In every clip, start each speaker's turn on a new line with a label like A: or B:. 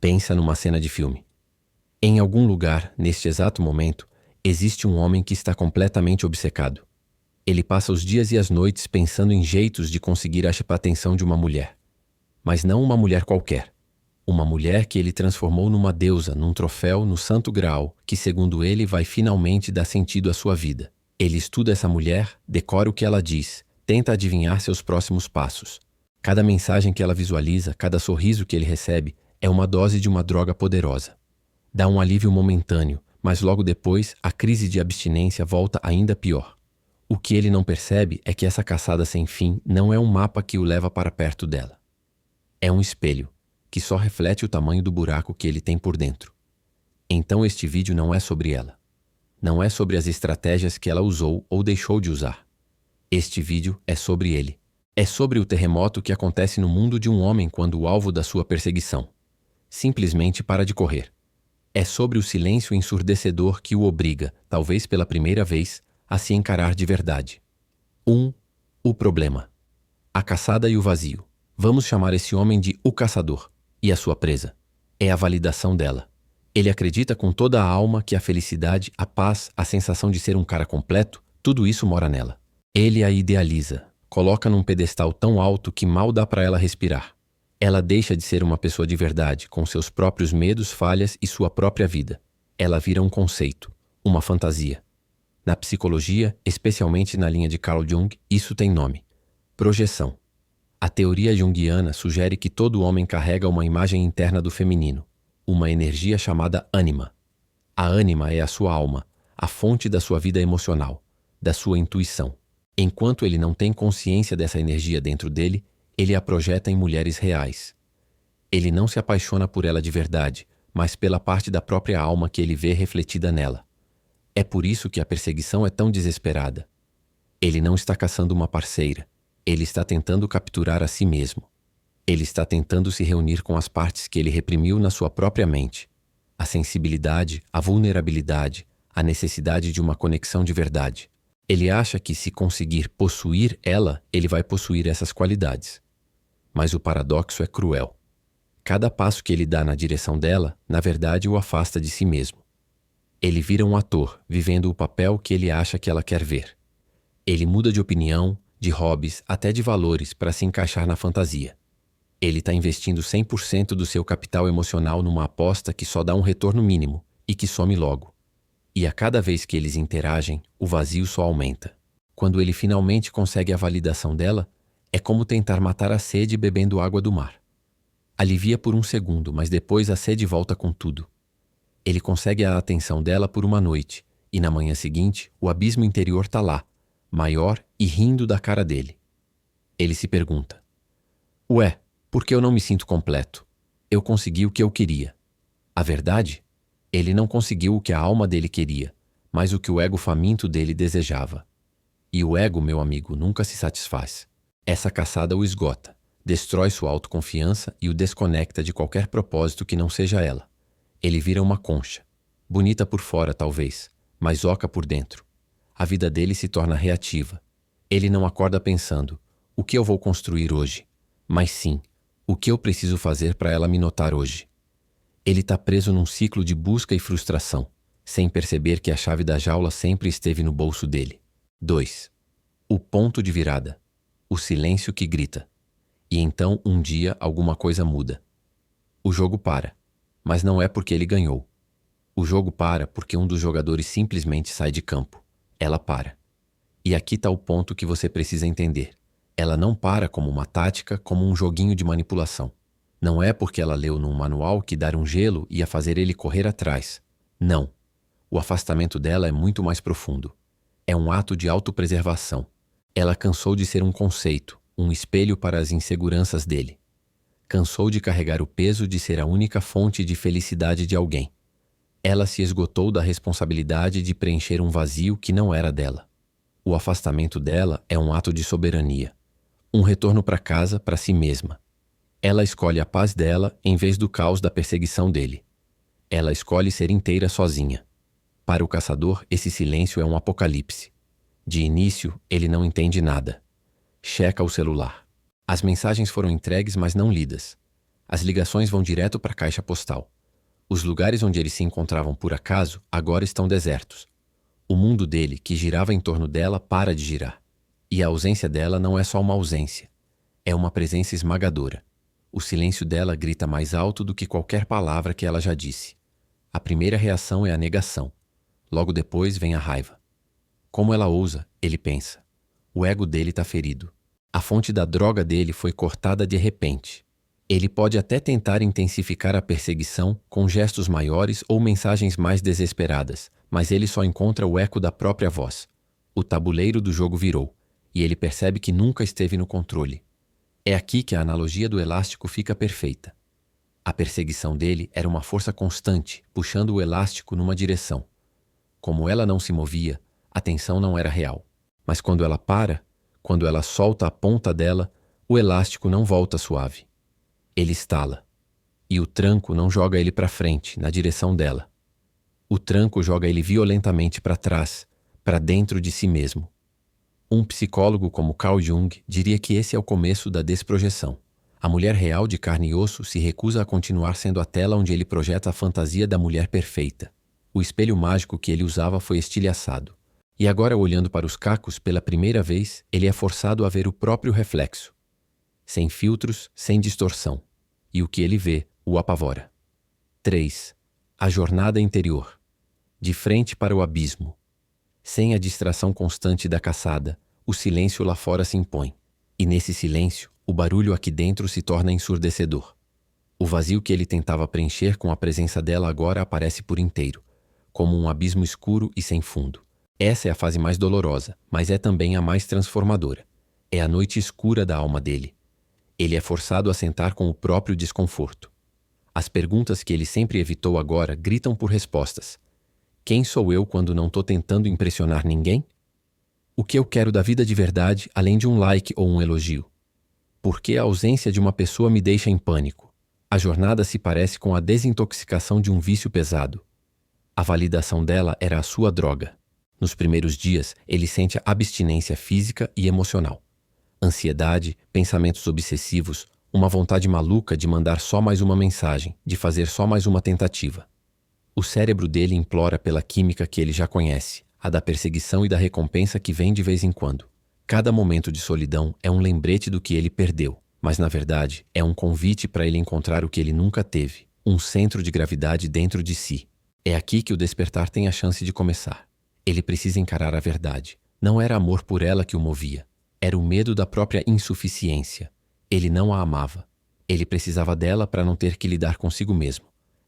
A: Pensa numa cena de filme. Em algum lugar, neste exato momento, existe um homem que está completamente obcecado. Ele passa os dias e as noites pensando em jeitos de conseguir a atenção de uma mulher. Mas não uma mulher qualquer. Uma mulher que ele transformou numa deusa, num troféu, no santo graal, que segundo ele vai finalmente dar sentido à sua vida. Ele estuda essa mulher, decora o que ela diz, tenta adivinhar seus próximos passos. Cada mensagem que ela visualiza, cada sorriso que ele recebe, é uma dose de uma droga poderosa. Dá um alívio momentâneo, mas logo depois a crise de abstinência volta ainda pior. O que ele não percebe é que essa caçada sem fim não é um mapa que o leva para perto dela. É um espelho, que só reflete o tamanho do buraco que ele tem por dentro. Então este vídeo não é sobre ela. Não é sobre as estratégias que ela usou ou deixou de usar. Este vídeo é sobre ele. É sobre o terremoto que acontece no mundo de um homem quando o alvo da sua perseguição simplesmente para de correr. É sobre o silêncio ensurdecedor que o obriga, talvez pela primeira vez, a se encarar de verdade. 1. O problema. A caçada e o vazio. Vamos chamar esse homem de o caçador. E a sua presa. É a validação dela. Ele acredita com toda a alma que a felicidade, a paz, a sensação de ser um cara completo, tudo isso mora nela. Ele a idealiza, coloca num pedestal tão alto que mal dá para ela respirar. Ela deixa de ser uma pessoa de verdade, com seus próprios medos, falhas e sua própria vida. Ela vira um conceito, uma fantasia. Na psicologia, especialmente na linha de Carl Jung, isso tem nome: projeção. A teoria junguiana sugere que todo homem carrega uma imagem interna do feminino, uma energia chamada ânima. A ânima é a sua alma, a fonte da sua vida emocional, da sua intuição. Enquanto ele não tem consciência dessa energia dentro dele, ele a projeta em mulheres reais. Ele não se apaixona por ela de verdade, mas pela parte da própria alma que ele vê refletida nela. É por isso que a perseguição é tão desesperada. Ele não está caçando uma parceira. Ele está tentando capturar a si mesmo. Ele está tentando se reunir com as partes que ele reprimiu na sua própria mente. A sensibilidade, a vulnerabilidade, a necessidade de uma conexão de verdade. Ele acha que se conseguir possuir ela, ele vai possuir essas qualidades. Mas o paradoxo é cruel. Cada passo que ele dá na direção dela, na verdade o afasta de si mesmo. Ele vira um ator, vivendo o papel que ele acha que ela quer ver. Ele muda de opinião, de hobbies, até de valores para se encaixar na fantasia. Ele está investindo 100% do seu capital emocional numa aposta que só dá um retorno mínimo e que some logo. E a cada vez que eles interagem, o vazio só aumenta. Quando ele finalmente consegue a validação dela, é como tentar matar a sede bebendo água do mar. Alivia por um segundo, mas depois a sede volta com tudo. Ele consegue a atenção dela por uma noite, e na manhã seguinte, o abismo interior está lá, maior e rindo da cara dele. Ele se pergunta: ué, por que eu não me sinto completo? Eu consegui o que eu queria. A verdade? Ele não conseguiu o que a alma dele queria, mas o que o ego faminto dele desejava. E o ego, meu amigo, nunca se satisfaz. Essa caçada o esgota, destrói sua autoconfiança e o desconecta de qualquer propósito que não seja ela. Ele vira uma concha, bonita por fora talvez, mas oca por dentro. A vida dele se torna reativa. Ele não acorda pensando: o que eu vou construir hoje? Mas sim, o que eu preciso fazer para ela me notar hoje? Ele está preso num ciclo de busca e frustração, sem perceber que a chave da jaula sempre esteve no bolso dele. 2. O ponto de virada. O silêncio que grita. E então, um dia, alguma coisa muda. O jogo para. Mas não é porque ele ganhou. O jogo para porque um dos jogadores simplesmente sai de campo. Ela para. E aqui está o ponto que você precisa entender. Ela não para como uma tática, como um joguinho de manipulação. Não é porque ela leu num manual que dar um gelo ia fazer ele correr atrás. Não. O afastamento dela é muito mais profundo. É um ato de autopreservação. Ela cansou de ser um conceito, um espelho para as inseguranças dele. Cansou de carregar o peso de ser a única fonte de felicidade de alguém. Ela se esgotou da responsabilidade de preencher um vazio que não era dela. O afastamento dela é um ato de soberania. Um retorno para casa, para si mesma. Ela escolhe a paz dela em vez do caos da perseguição dele. Ela escolhe ser inteira sozinha. Para o caçador, esse silêncio é um apocalipse. De início, ele não entende nada. Checa o celular. As mensagens foram entregues, mas não lidas. As ligações vão direto para a caixa postal. Os lugares onde eles se encontravam por acaso agora estão desertos. O mundo dele, que girava em torno dela, para de girar. E a ausência dela não é só uma ausência. É uma presença esmagadora. O silêncio dela grita mais alto do que qualquer palavra que ela já disse. A primeira reação é a negação. Logo depois vem a raiva. Como ela ousa, ele pensa. O ego dele está ferido. A fonte da droga dele foi cortada de repente. Ele pode até tentar intensificar a perseguição com gestos maiores ou mensagens mais desesperadas, mas ele só encontra o eco da própria voz. O tabuleiro do jogo virou, e ele percebe que nunca esteve no controle. É aqui que a analogia do elástico fica perfeita. A perseguição dele era uma força constante, puxando o elástico numa direção. Como ela não se movia, a tensão não era real. Mas quando ela para, quando ela solta a ponta dela, o elástico não volta suave. Ele estala. E o tranco não joga ele para frente, na direção dela. O tranco joga ele violentamente para trás, para dentro de si mesmo. Um psicólogo como Carl Jung diria que esse é o começo da desprojeção. A mulher real de carne e osso se recusa a continuar sendo a tela onde ele projeta a fantasia da mulher perfeita. O espelho mágico que ele usava foi estilhaçado. E agora, olhando para os cacos pela primeira vez, ele é forçado a ver o próprio reflexo. Sem filtros, sem distorção. E o que ele vê o apavora. 3. A jornada interior. De frente para o abismo. Sem a distração constante da caçada, o silêncio lá fora se impõe. E nesse silêncio, o barulho aqui dentro se torna ensurdecedor. O vazio que ele tentava preencher com a presença dela agora aparece por inteiro, como um abismo escuro e sem fundo. Essa é a fase mais dolorosa, mas é também a mais transformadora. É a noite escura da alma dele. Ele é forçado a sentar com o próprio desconforto. As perguntas que ele sempre evitou agora gritam por respostas. Quem sou eu quando não estou tentando impressionar ninguém? O que eu quero da vida de verdade, além de um like ou um elogio? Por que a ausência de uma pessoa me deixa em pânico? A jornada se parece com a desintoxicação de um vício pesado. A validação dela era a sua droga. Nos primeiros dias, ele sente a abstinência física e emocional. Ansiedade, pensamentos obsessivos, uma vontade maluca de mandar só mais uma mensagem, de fazer só mais uma tentativa. O cérebro dele implora pela química que ele já conhece, a da perseguição e da recompensa que vem de vez em quando. Cada momento de solidão é um lembrete do que ele perdeu, mas na verdade é um convite para ele encontrar o que ele nunca teve, um centro de gravidade dentro de si. É aqui que o despertar tem a chance de começar. Ele precisa encarar a verdade. Não era amor por ela que o movia. Era o medo da própria insuficiência. Ele não a amava. Ele precisava dela para não ter que lidar consigo mesmo.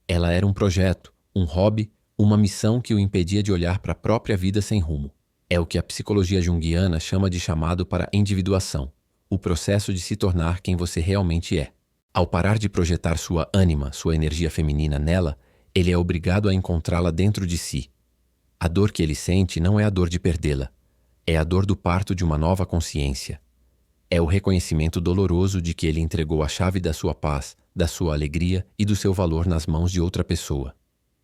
A: Ela era um projeto, um hobby, uma missão que o impedia de olhar para a própria vida sem rumo. É o que a psicologia junguiana chama de chamado para individuação, o processo de se tornar quem você realmente é. Ao parar de projetar sua ânima, sua energia feminina nela, ele é obrigado a encontrá-la dentro de si. A dor que ele sente não é a dor de perdê-la. É a dor do parto de uma nova consciência. É o reconhecimento doloroso de que ele entregou a chave da sua paz, da sua alegria e do seu valor nas mãos de outra pessoa.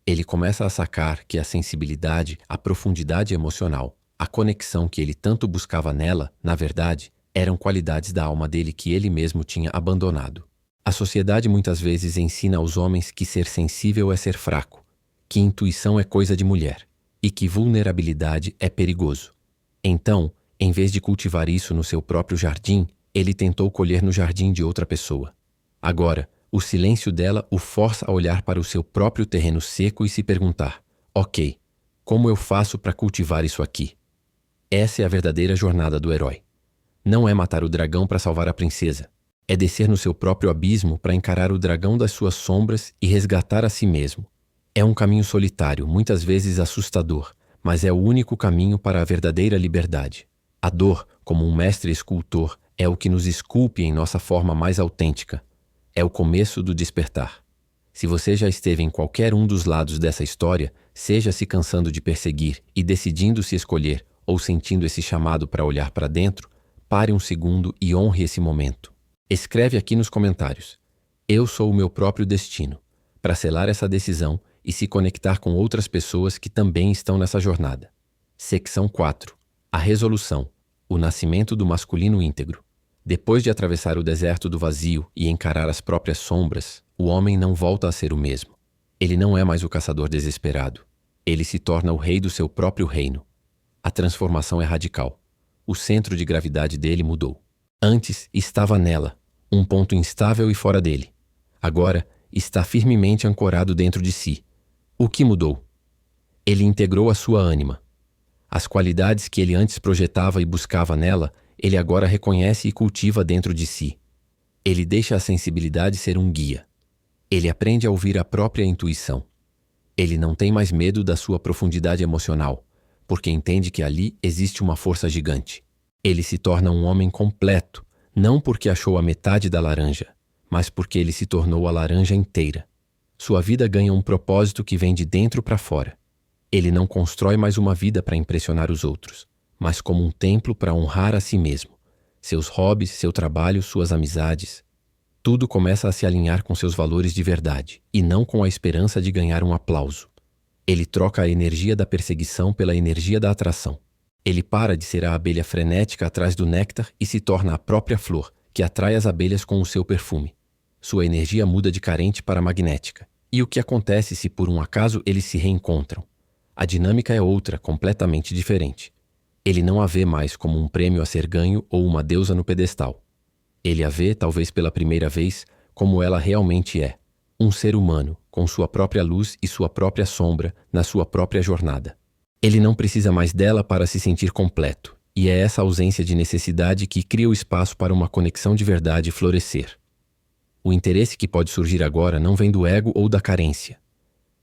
A: Ele começa a sacar que a sensibilidade, a profundidade emocional, a conexão que ele tanto buscava nela, na verdade, eram qualidades da alma dele que ele mesmo tinha abandonado. A sociedade muitas vezes ensina aos homens que ser sensível é ser fraco, que intuição é coisa de mulher e que vulnerabilidade é perigoso. Então, em vez de cultivar isso no seu próprio jardim, ele tentou colher no jardim de outra pessoa. Agora, o silêncio dela o força a olhar para o seu próprio terreno seco e se perguntar: ok, como eu faço para cultivar isso aqui? Essa é a verdadeira jornada do herói. Não é matar o dragão para salvar a princesa. É descer no seu próprio abismo para encarar o dragão das suas sombras e resgatar a si mesmo. É um caminho solitário, muitas vezes assustador, mas é o único caminho para a verdadeira liberdade. A dor, como um mestre escultor, é o que nos esculpe em nossa forma mais autêntica. É o começo do despertar. Se você já esteve em qualquer um dos lados dessa história, seja se cansando de perseguir e decidindo se escolher, ou sentindo esse chamado para olhar para dentro, pare um segundo e honre esse momento. Escreve aqui nos comentários: eu sou o meu próprio destino, para selar essa decisão e se conectar com outras pessoas que também estão nessa jornada. Secção 4. A resolução. O nascimento do masculino íntegro. Depois de atravessar o deserto do vazio e encarar as próprias sombras, o homem não volta a ser o mesmo. Ele não é mais o caçador desesperado. Ele se torna o rei do seu próprio reino. A transformação é radical. O centro de gravidade dele mudou. Antes estava nela, um ponto instável e fora dele. Agora está firmemente ancorado dentro de si. O que mudou? Ele integrou a sua ânima. As qualidades que ele antes projetava e buscava nela, ele agora reconhece e cultiva dentro de si. Ele deixa a sensibilidade ser um guia. Ele aprende a ouvir a própria intuição. Ele não tem mais medo da sua profundidade emocional, porque entende que ali existe uma força gigante. Ele se torna um homem completo, não porque achou a metade da laranja, mas porque ele se tornou a laranja inteira. Sua vida ganha um propósito que vem de dentro para fora. Ele não constrói mais uma vida para impressionar os outros, mas como um templo para honrar a si mesmo. Seus hobbies, seu trabalho, suas amizades. Tudo começa a se alinhar com seus valores de verdade, e não com a esperança de ganhar um aplauso. Ele troca a energia da perseguição pela energia da atração. Ele para de ser a abelha frenética atrás do néctar e se torna a própria flor, que atrai as abelhas com o seu perfume. Sua energia muda de carente para magnética. E o que acontece se por um acaso eles se reencontram? A dinâmica é outra, completamente diferente. Ele não a vê mais como um prêmio a ser ganho ou uma deusa no pedestal. Ele a vê, talvez pela primeira vez, como ela realmente é. Um ser humano, com sua própria luz e sua própria sombra, na sua própria jornada. Ele não precisa mais dela para se sentir completo, e é essa ausência de necessidade que cria o espaço para uma conexão de verdade florescer. O interesse que pode surgir agora não vem do ego ou da carência.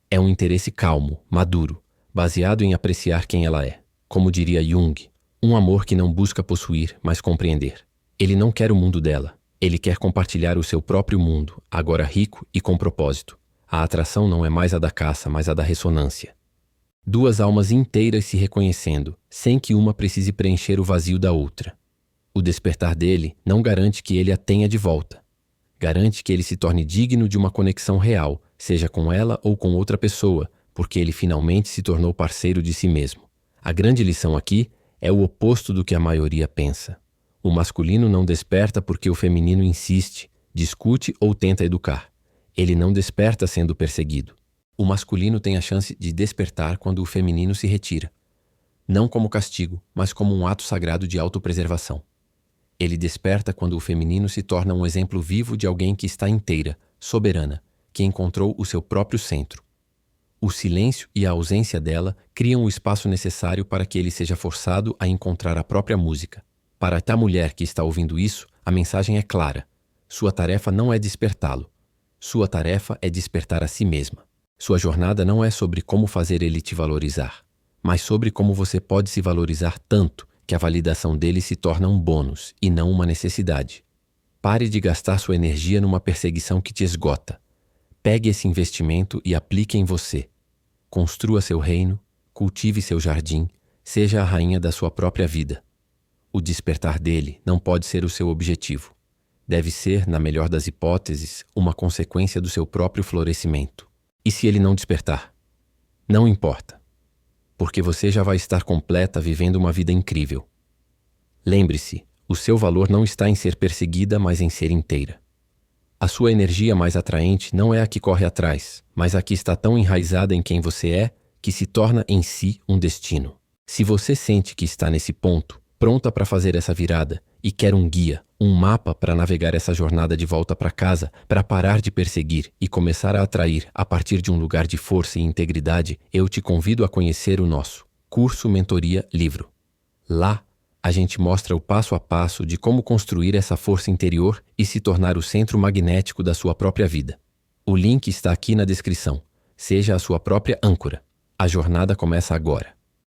A: É um interesse calmo, maduro, baseado em apreciar quem ela é. Como diria Jung, um amor que não busca possuir, mas compreender. Ele não quer o mundo dela. Ele quer compartilhar o seu próprio mundo, agora rico e com propósito. A atração não é mais a da caça, mas a da ressonância. Duas almas inteiras se reconhecendo, sem que uma precise preencher o vazio da outra. O despertar dele não garante que ele a tenha de volta. Garante que ele se torne digno de uma conexão real, seja com ela ou com outra pessoa, porque ele finalmente se tornou parceiro de si mesmo. A grande lição aqui é o oposto do que a maioria pensa. O masculino não desperta porque o feminino insiste, discute ou tenta educar. Ele não desperta sendo perseguido. O masculino tem a chance de despertar quando o feminino se retira. Não como castigo, mas como um ato sagrado de autopreservação. Ele desperta quando o feminino se torna um exemplo vivo de alguém que está inteira, soberana, que encontrou o seu próprio centro. O silêncio e a ausência dela criam o espaço necessário para que ele seja forçado a encontrar a própria música. Para a mulher que está ouvindo isso, a mensagem é clara. Sua tarefa não é despertá-lo. Sua tarefa é despertar a si mesma. Sua jornada não é sobre como fazer ele te valorizar, mas sobre como você pode se valorizar tanto que a validação dele se torna um bônus e não uma necessidade. Pare de gastar sua energia numa perseguição que te esgota. Pegue esse investimento e aplique em você. Construa seu reino, cultive seu jardim, seja a rainha da sua própria vida. O despertar dele não pode ser o seu objetivo. Deve ser, na melhor das hipóteses, uma consequência do seu próprio florescimento. E se ele não despertar? Não importa, porque você já vai estar completa vivendo uma vida incrível. Lembre-se, o seu valor não está em ser perseguida, mas em ser inteira. A sua energia mais atraente não é a que corre atrás, mas a que está tão enraizada em quem você é, que se torna em si um destino. Se você sente que está nesse ponto, pronta para fazer essa virada, e quer um guia, um mapa para navegar essa jornada de volta para casa, para parar de perseguir e começar a atrair a partir de um lugar de força e integridade, eu te convido a conhecer o nosso curso Mentoria Livro. Lá, a gente mostra o passo a passo de como construir essa força interior e se tornar o centro magnético da sua própria vida. O link está aqui na descrição. Seja a sua própria âncora. A jornada começa agora.